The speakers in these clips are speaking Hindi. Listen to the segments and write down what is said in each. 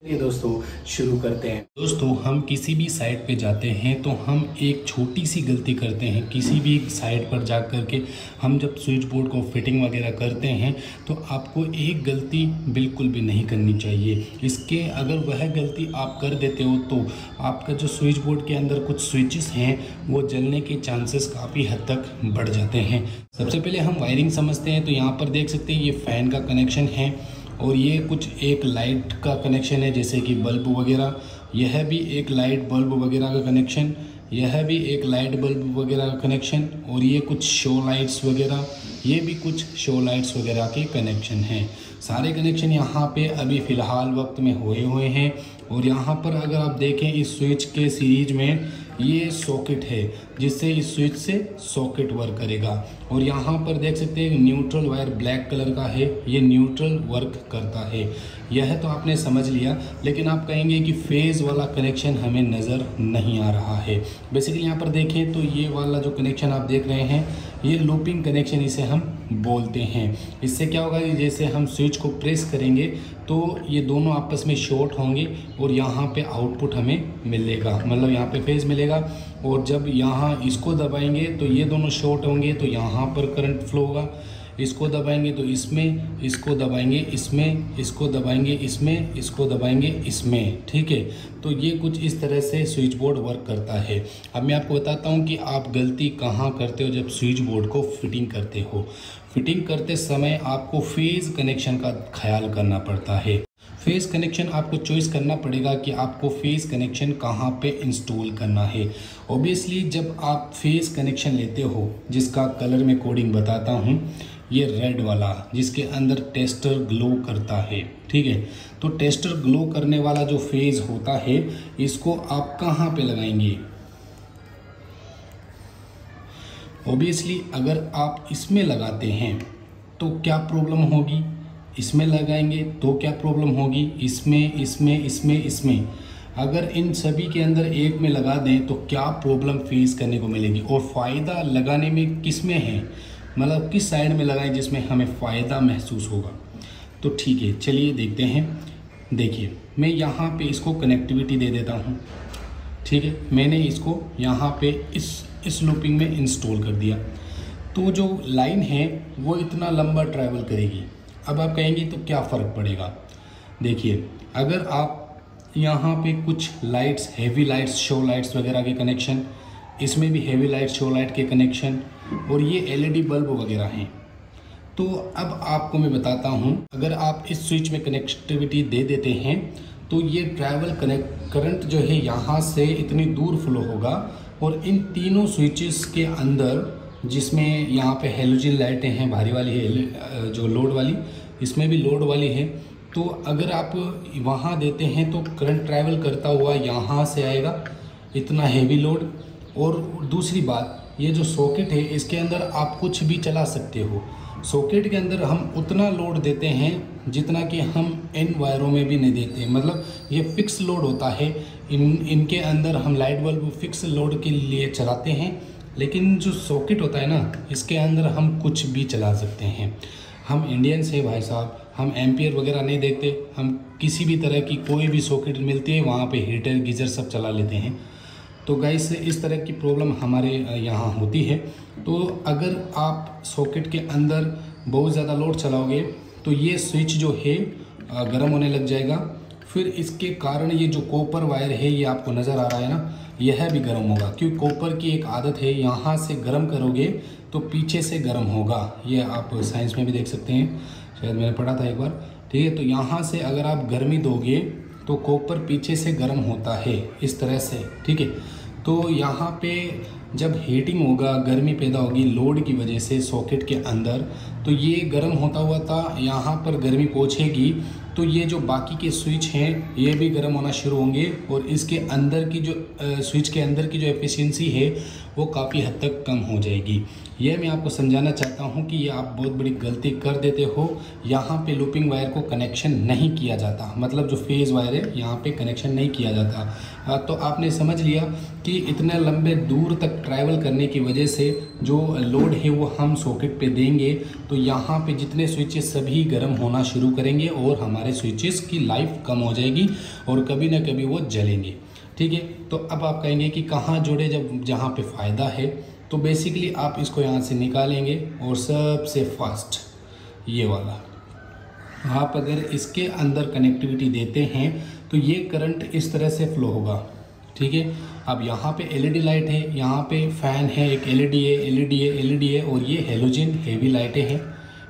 ये दोस्तों शुरू करते हैं। दोस्तों हम किसी भी साइट पे जाते हैं तो हम एक छोटी सी गलती करते हैं। किसी भी साइट पर जा कर के हम जब स्विच बोर्ड को फिटिंग वगैरह करते हैं तो आपको एक गलती बिल्कुल भी नहीं करनी चाहिए। इसके अगर वह गलती आप कर देते हो तो आपका जो स्विच बोर्ड के अंदर कुछ स्विचेस हैं वो जलने के चांसेस काफ़ी हद तक बढ़ जाते हैं। सबसे पहले हम वायरिंग समझते हैं। तो यहाँ पर देख सकते हैं ये फ़ैन का कनेक्शन है और ये कुछ एक लाइट का कनेक्शन है, जैसे कि बल्ब वगैरह। यह भी एक लाइट बल्ब वगैरह का कनेक्शन, यह भी एक लाइट बल्ब वगैरह का कनेक्शन, और ये कुछ शो लाइट्स वगैरह, ये भी कुछ शो लाइट्स वगैरह के कनेक्शन हैं। सारे कनेक्शन यहाँ पे अभी फ़िलहाल वक्त में हुए हैं। और यहाँ पर अगर आप देखें इस स्विच के सीरीज में ये सॉकेट है जिससे इस स्विच से सॉकेट वर्क करेगा। और यहाँ पर देख सकते हैं न्यूट्रल वायर ब्लैक कलर का है, ये न्यूट्रल वर्क करता है। यह तो आपने समझ लिया, लेकिन आप कहेंगे कि फेज़ वाला कनेक्शन हमें नज़र नहीं आ रहा है। बेसिकली यहाँ पर देखें तो ये वाला जो कनेक्शन आप देख रहे हैं ये लूपिंग कनेक्शन इसे हम बोलते हैं। इससे क्या होगा कि जैसे हम स्विच को प्रेस करेंगे तो ये दोनों आपस में शॉर्ट होंगे और यहाँ पे आउटपुट हमें मिलेगा, मतलब यहाँ पे फेज़ मिलेगा। और जब यहाँ इसको दबाएंगे तो ये दोनों शॉर्ट होंगे तो यहाँ पर करंट फ्लो होगा। इसको दबाएंगे तो इसमें, इसको दबाएंगे इसमें, इसको दबाएंगे इसमें, इसको दबाएंगे इसमें। ठीक है, तो ये कुछ इस तरह से स्विच बोर्ड वर्क करता है। अब मैं आपको बताता हूँ कि आप गलती कहाँ करते हो जब स्विच बोर्ड को फिटिंग करते हो। फिटिंग करते समय आपको फेज़ कनेक्शन का ख्याल करना पड़ता है। फेज़ कनेक्शन आपको चॉइस करना पड़ेगा कि आपको फेज़ कनेक्शन कहाँ पे इंस्टॉल करना है। ऑब्वियसली जब आप फेज़ कनेक्शन लेते हो, जिसका कलर मैं कोडिंग बताता हूँ, ये रेड वाला जिसके अंदर टेस्टर ग्लो करता है। ठीक है, तो टेस्टर ग्लो करने वाला जो फेज़ होता है इसको आप कहाँ पे लगाएंगे। ऑब्वियसली अगर आप इसमें लगाते हैं तो क्या प्रॉब्लम होगी, इसमें लगाएंगे तो क्या प्रॉब्लम होगी, इसमें, इसमें, इसमें, इसमें। अगर इन सभी के अंदर एक में लगा दें तो क्या प्रॉब्लम फेस करने को मिलेगी। और फ़ायदा लगाने में किस में है, मतलब किस साइड में लगाएं जिसमें हमें फ़ायदा महसूस होगा। तो ठीक है, चलिए देखते हैं। देखिए मैं यहाँ पे इसको कनेक्टिविटी दे देता हूँ। ठीक है, मैंने इसको यहाँ पे इस लूपिंग में इंस्टॉल कर दिया। तो जो लाइन है वो इतना लंबा ट्रैवल करेगी। अब आप कहेंगे तो क्या फ़र्क पड़ेगा। देखिए अगर आप यहाँ पे कुछ lights, heavy lights, show lights वगैरह के कनेक्शन, इसमें भी हेवी लाइट, शो लाइट के कनेक्शन, और ये एलईडी बल्ब वगैरह हैं। तो अब आपको मैं बताता हूँ, अगर आप इस स्विच में कनेक्टिविटी दे देते हैं तो ये ट्रैवल करंट जो है यहाँ से इतनी दूर फ्लो होगा। और इन तीनों स्विचेस के अंदर, जिसमें यहाँ पे हेलोजन लाइटें हैं, भारी वाली है जो लोड वाली, इसमें भी लोड वाली है। तो अगर आप वहाँ देते हैं तो करंट ट्रैवल करता हुआ यहाँ से आएगा, इतना हेवी लोड। और दूसरी बात, ये जो सॉकेट है इसके अंदर आप कुछ भी चला सकते हो। सॉकेट के अंदर हम उतना लोड देते हैं जितना कि हम इन वायरों में भी नहीं देते, मतलब ये फिक्स लोड होता है। इनके अंदर हम लाइट बल्ब फिक्स लोड के लिए चलाते हैं, लेकिन जो सॉकेट होता है ना, इसके अंदर हम कुछ भी चला सकते हैं। हम इंडियंस हैं भाई साहब, हम एम्पियर वगैरह नहीं देखते। हम किसी भी तरह की कोई भी सॉकेट मिलती है वहाँ पे हीटर, गीज़र सब चला लेते हैं। तो गाइस इस तरह की प्रॉब्लम हमारे यहाँ होती है। तो अगर आप सॉकेट के अंदर बहुत ज़्यादा लोड चलाओगे तो ये स्विच जो है गर्म होने लग जाएगा। फिर इसके कारण ये जो कॉपर वायर है, ये आपको नज़र आ रहा है ना, यह भी गर्म होगा। क्योंकि कॉपर की एक आदत है, यहाँ से गर्म करोगे तो पीछे से गर्म होगा। ये आप साइंस में भी देख सकते हैं, शायद मैंने पढ़ा था एक बार। ठीक है, तो यहाँ से अगर आप गर्मी दोगे तो कॉपर पीछे से गर्म होता है इस तरह से। ठीक है, तो यहाँ पे जब हीटिंग होगा, गर्मी पैदा होगी लोड की वजह से सॉकेट के अंदर, तो ये गर्म होता हुआ था, यहाँ पर गर्मी पहुँचेगी तो ये जो बाकी के स्विच हैं ये भी गर्म होना शुरू होंगे। और इसके अंदर की जो स्विच के अंदर की जो एफिशिएंसी है वो काफ़ी हद तक कम हो जाएगी। यह मैं आपको समझाना चाहता हूं कि ये आप बहुत बड़ी गलती कर देते हो। यहाँ पे लूपिंग वायर को कनेक्शन नहीं किया जाता, मतलब जो फेज़ वायर है यहाँ पे कनेक्शन नहीं किया जाता। तो आपने समझ लिया कि इतने लंबे दूर तक ट्रैवल करने की वजह से जो लोड है वो हम सॉकेट पे देंगे तो यहाँ पे जितने स्विचेस सभी गर्म होना शुरू करेंगे और हमारे स्विचेस की लाइफ कम हो जाएगी और कभी ना कभी वो जलेंगे। ठीक है, तो अब आप कहेंगे कि कहाँ जोड़े, जब जहाँ पे फ़ायदा है। तो बेसिकली आप इसको यहाँ से निकालेंगे और सबसे फास्ट ये वाला आप अगर इसके अंदर कनेक्टिविटी देते हैं तो ये करंट इस तरह से फ्लो होगा। ठीक है, अब यहाँ पे एलईडी लाइट है, यहाँ पे फैन है, एक एलईडी है, एलईडी है और ये हेलोजन हेवी लाइटें हैं।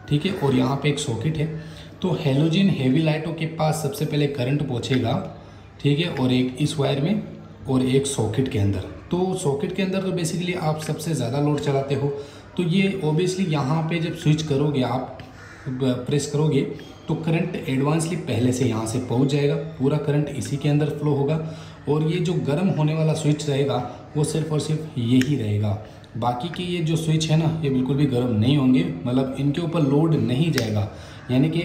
ठीक है, और यहाँ पे एक सॉकेट है। तो हेलोजन हेवी लाइटों के पास सबसे पहले करंट पहुँचेगा। ठीक है, और एक इस वायर में और एक सॉकेट के अंदर। तो सॉकेट के अंदर तो बेसिकली आप सबसे ज़्यादा लोड चलाते हो, तो ये ओबियसली यहाँ पे जब स्विच करोगे, आप प्रेस करोगे तो करंट एडवांसली पहले से यहाँ से पहुँच जाएगा, पूरा करंट इसी के अंदर फ्लो होगा। और ये जो गर्म होने वाला स्विच रहेगा वो सिर्फ और सिर्फ यही रहेगा। बाकी के ये जो स्विच है ना, ये बिल्कुल भी गर्म नहीं होंगे, मतलब इनके ऊपर लोड नहीं जाएगा। यानी कि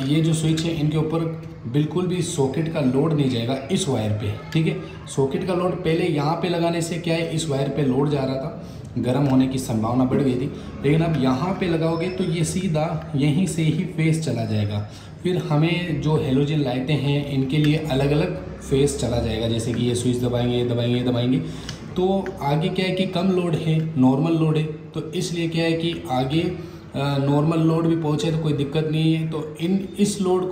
ये जो स्विच है इनके ऊपर बिल्कुल भी सॉकेट का लोड नहीं जाएगा इस वायर पे। ठीक है, सॉकेट का लोड पहले यहाँ पे लगाने से क्या है, इस वायर पे लोड जा रहा था, गर्म होने की संभावना बढ़ गई थी। लेकिन अब यहाँ पे लगाओगे तो ये सीधा यहीं से ही फेस चला जाएगा। फिर हमें जो हेलोजन लाइटें हैं इनके लिए अलग अलग फेस चला जाएगा। जैसे कि ये स्विच दबाएंगे तो आगे क्या है कि कम लोड है, नॉर्मल लोड है, तो इसलिए क्या है कि आगे नॉर्मल लोड भी पहुंचे तो कोई दिक्कत नहीं है। तो इस लोड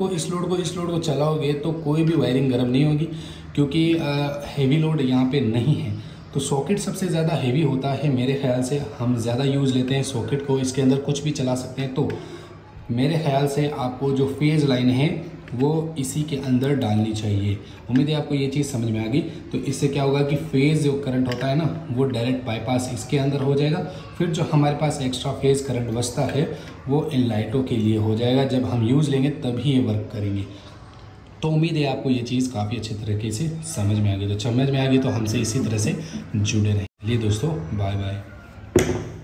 को चलाओगे तो कोई भी वायरिंग गर्म नहीं होगी, क्योंकि हेवी लोड यहाँ पे नहीं है। तो सॉकेट सबसे ज़्यादा हेवी होता है मेरे ख्याल से, हम ज़्यादा यूज़ लेते हैं सॉकेट को, इसके अंदर कुछ भी चला सकते हैं। तो मेरे ख्याल से आपको जो फेज़ लाइन है वो इसी के अंदर डालनी चाहिए। उम्मीद है आपको ये चीज़ समझ में आ गई। तो इससे क्या होगा कि फेज़ जो करंट होता है ना, वो डायरेक्ट बाईपास इसके अंदर हो जाएगा। फिर जो हमारे पास एक्स्ट्रा फेज़ करंट बचता है वो इन लाइटों के लिए हो जाएगा, जब हम यूज़ लेंगे तभी ये वर्क करेंगे। तो उम्मीद है आपको ये चीज़ काफ़ी अच्छे तरीके से समझ में आ गई। तो समझ में आ गई तो हमसे इसी तरह से जुड़े रहें। लिए दोस्तों, बाय बाय।